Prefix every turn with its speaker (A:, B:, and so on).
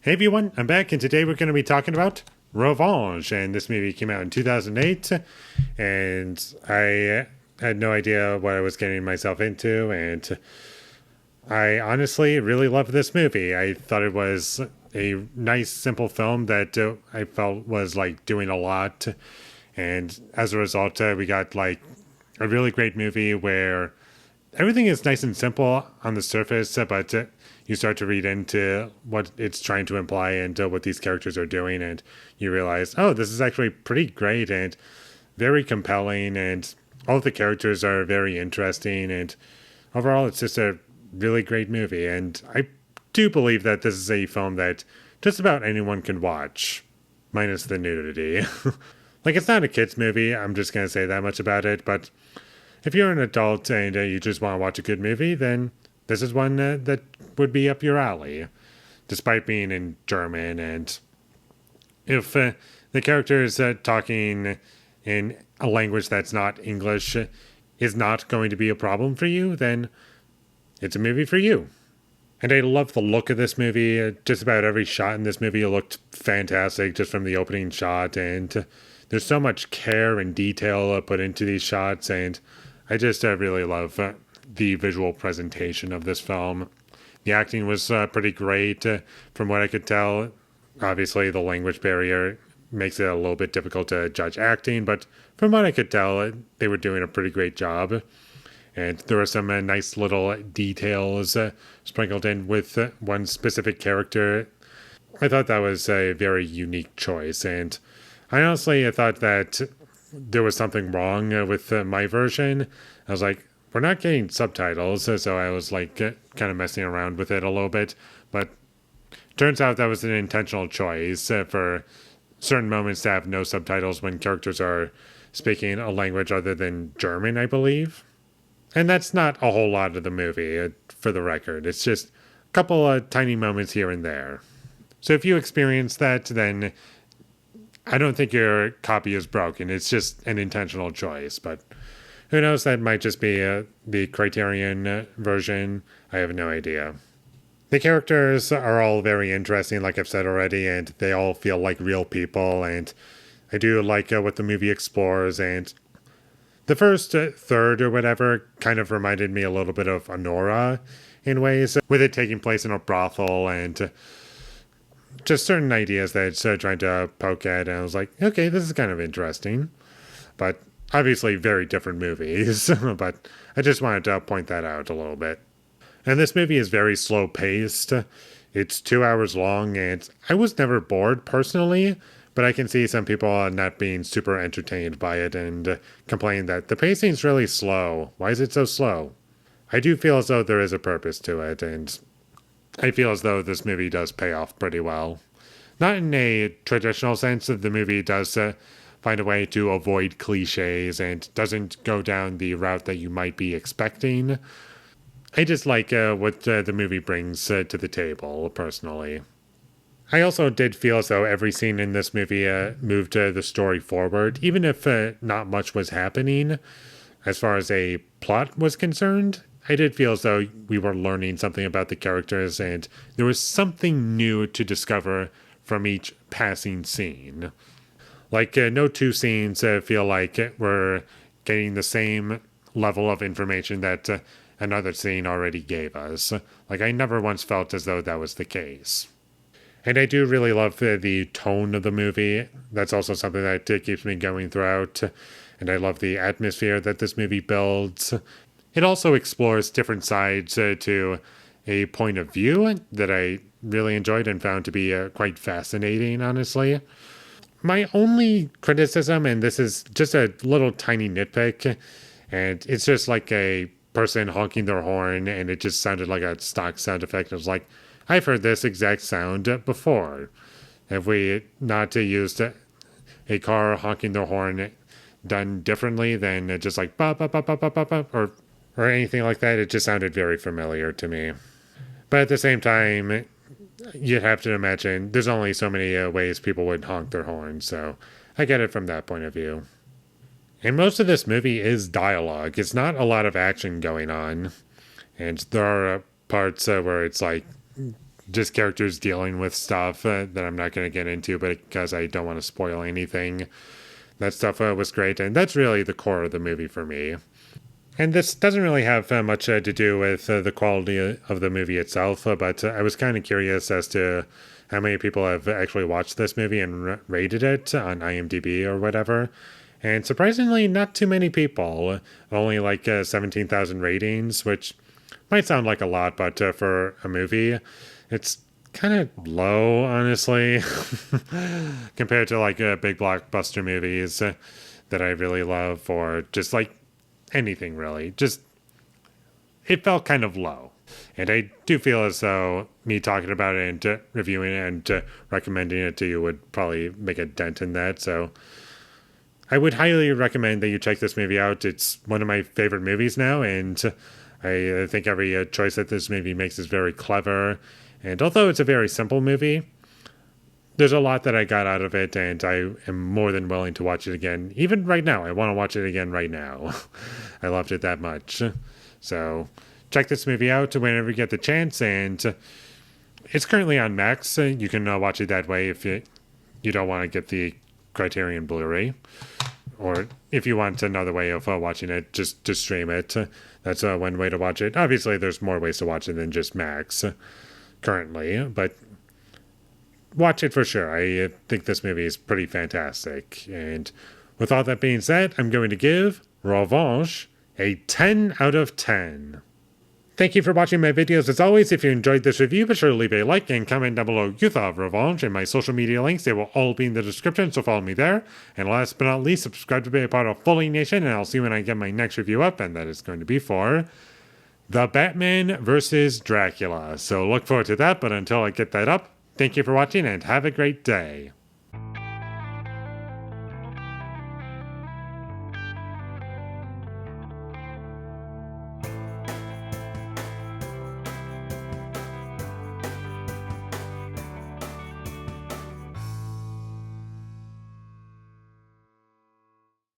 A: Hey everyone, I'm back, and today we're going to be talking about Revanche. And this movie came out in 2008, and I had no idea what I was getting myself into, and I honestly really loved this movie. I thought it was a nice, simple film that I felt was like doing a lot, and as a result, we got like a really great movie where everything is nice and simple on the surface, but you start to read into what it's trying to imply and what these characters are doing, and you realize, oh, this is actually pretty great and very compelling, and all of the characters are very interesting, and overall, it's just a really great movie. And I do believe that this is a film that just about anyone can watch, minus the nudity. Like, it's not a kids' movie, I'm just going to say that much about it, but if you're an adult and you just want to watch a good movie, then this is one that would be up your alley, despite being in German. And if the characters talking in a language that's not English is not going to be a problem for you, then it's a movie for you. And I love the look of this movie. Just about every shot in this movie looked fantastic just from the opening shot. And there's so much care and detail put into these shots. And I just really love the visual presentation of this film. The acting was pretty great from what I could tell. Obviously, the language barrier makes it a little bit difficult to judge acting, but from what I could tell, they were doing a pretty great job. And there were some nice little details sprinkled in with one specific character. I thought that was a very unique choice. And I thought that there was something wrong with my version. I was like, we're not getting subtitles. So I was like kind of messing around with it a little bit. But turns out that was an intentional choice for certain moments to have no subtitles when characters are speaking a language other than German, I believe. And that's not a whole lot of the movie, for the record. It's just a couple of tiny moments here and there. So if you experience that, then I don't think your copy is broken. It's just an intentional choice. But who knows? That might just be the Criterion version. I have no idea. The characters are all very interesting, like I've said already, and they all feel like real people. And I do like what the movie explores, and the first third or whatever kind of reminded me a little bit of Honora in ways, with it taking place in a brothel and just certain ideas that it's trying to poke at. And I was like, okay, this is kind of interesting. But obviously, very different movies. But I just wanted to point that out a little bit. And this movie is very slow paced. It's 2 hours long, and I was never bored personally. But I can see some people not being super entertained by it and complaining that the pacing's really slow. Why is it so slow? I do feel as though there is a purpose to it, and I feel as though this movie does pay off pretty well. Not in a traditional sense, the movie does find a way to avoid cliches and doesn't go down the route that you might be expecting. I just like what the movie brings to the table, personally. I also did feel as though every scene in this movie moved the story forward, even if not much was happening as far as a plot was concerned. I did feel as though we were learning something about the characters, and there was something new to discover from each passing scene. Like, no two scenes feel like we're getting the same level of information that another scene already gave us. Like, I never once felt as though that was the case. And I do really love the tone of the movie. That's also something that keeps me going throughout. And I love the atmosphere that this movie builds. It also explores different sides to a point of view that I really enjoyed and found to be quite fascinating, honestly. My only criticism, and this is just a little tiny nitpick, and it's just like a person honking their horn, and it just sounded like a stock sound effect. I was like, I've heard this exact sound before. Have we not used a car honking their horn done differently than just like ba ba ba ba ba ba ba or anything like that? It just sounded very familiar to me. But at the same time, you'd have to imagine there's only so many ways people would honk their horn, so I get it from that point of view. And most of this movie is dialogue. It's not a lot of action going on. And there are parts where it's like just characters dealing with stuff that I'm not going to get into, but because I don't want to spoil anything. That stuff was great, and that's really the core of the movie for me. And this doesn't really have much to do with the quality of the movie itself, but I was kind of curious as to how many people have actually watched this movie and rated it on IMDb or whatever. And surprisingly, not too many people. Only like 17,000 ratings, which might sound like a lot, but for a movie, it's kind of low, honestly, compared to like big blockbuster movies that I really love, or just like anything really. Just it felt kind of low. And I do feel as though me talking about it and reviewing it and recommending it to you would probably make a dent in that. So I would highly recommend that you check this movie out. It's one of my favorite movies now, and I think every choice that this movie makes is very clever. And although it's a very simple movie, there's a lot that I got out of it, and I am more than willing to watch it again. Even right now, I want to watch it again right now. I loved it that much. So check this movie out whenever you get the chance, and it's currently on Max. You can watch it that way if you don't want to get the Criterion Blu-ray. Or if you want another way of watching it, just to stream it. That's one way to watch it. Obviously, there's more ways to watch it than just Max currently, but watch it for sure. I think this movie is pretty fantastic. And with all that being said, I'm going to give Revanche a 10 out of 10. Thank you for watching my videos. As always, if you enjoyed this review, be sure to leave a like and comment down below you thought of Revanche, and my social media links, they will all be in the description, so follow me there. And last but not least, subscribe to be a part of Foley Nation, and I'll see you when I get my next review up, and that is going to be for The Batman vs. Dracula. So look forward to that, but until I get that up, thank you for watching and have a great day.